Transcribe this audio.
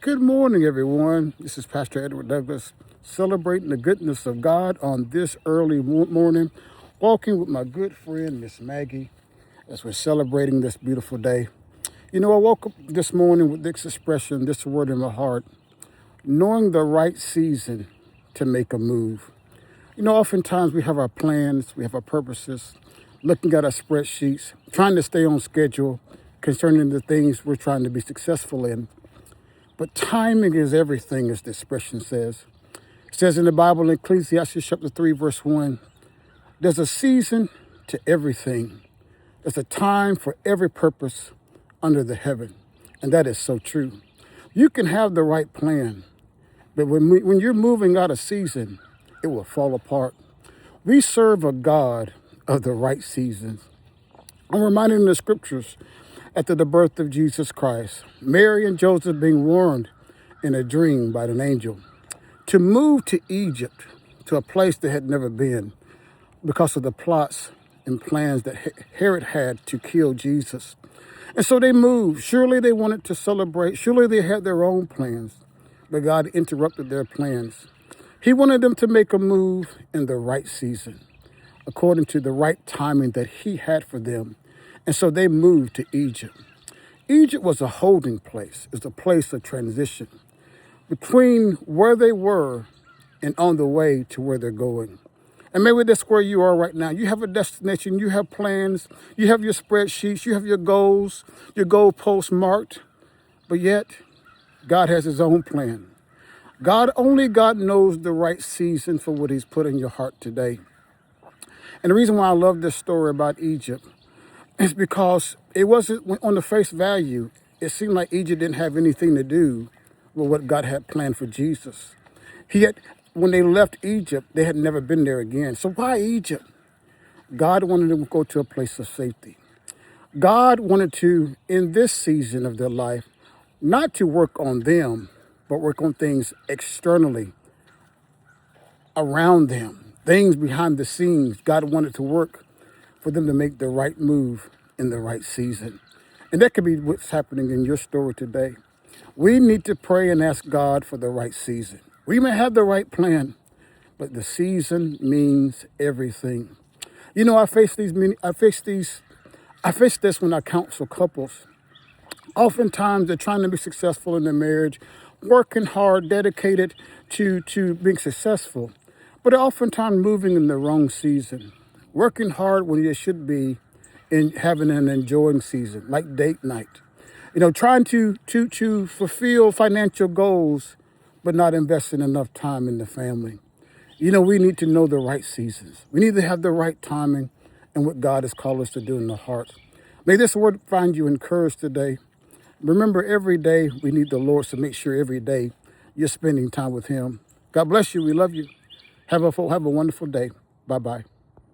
Good morning, everyone. This is Pastor Edward Douglas, celebrating the goodness of God on this early morning, walking with my good friend, Miss Maggie, as we're celebrating this beautiful day. You know, I woke up this morning with this expression, this word in my heart, knowing the right season to make a move. You know, oftentimes we have our plans, we have our purposes, looking at our spreadsheets, trying to stay on schedule concerning the things we're trying to be successful in. But timing is everything, as the expression says. It says in the Bible, in Ecclesiastes chapter 3, verse 1, there's a season to everything. There's a time for every purpose under the heaven. And that is so true. You can have the right plan, but when you're moving out of season, it will fall apart. We serve a God of the right seasons. I'm reminded in the scriptures, after the birth of Jesus Christ, Mary and Joseph being warned in a dream by an angel to move to Egypt, to a place they had never been, because of the plots and plans that Herod had to kill Jesus. And so they moved. Surely they wanted to celebrate. Surely they had their own plans, but God interrupted their plans. He wanted them to make a move in the right season, according to the right timing that he had for them. And so they moved to Egypt. Egypt was a holding place. It's a place of transition between where they were and on the way to where they're going. And maybe that's where you are right now. You have a destination, you have plans, you have your spreadsheets, you have your goals, your goalposts marked, but yet God has his own plan. Only God knows the right season for what he's put in your heart today. And the reason why I love this story about Egypt is because it wasn't, on the face value, it seemed like Egypt didn't have anything to do with what God had planned for Jesus. When they left Egypt, they had never been there again. So why Egypt? God wanted them to go to a place of safety. God wanted to, in this season of their life, not to work on them, but work on things externally around them, things behind the scenes. God wanted to work for them to make the right move in the right season. And that could be what's happening in your story today. We need to pray and ask God for the right season. We may have the right plan, but the season means everything. You know, I face this when I counsel couples. Oftentimes they're trying to be successful in their marriage, working hard, dedicated to being successful, but they're oftentimes moving in the wrong season. Working hard when you should be in having an enjoying season, like date night. You know, trying to fulfill financial goals, but not investing enough time in the family. You know, we need to know the right seasons. We need to have the right timing and what God has called us to do in the heart. May this word find you encouraged today. Remember, every day we need the Lord, so make sure every day you're spending time with him. God bless you. We love you. Have a wonderful day. Bye-bye.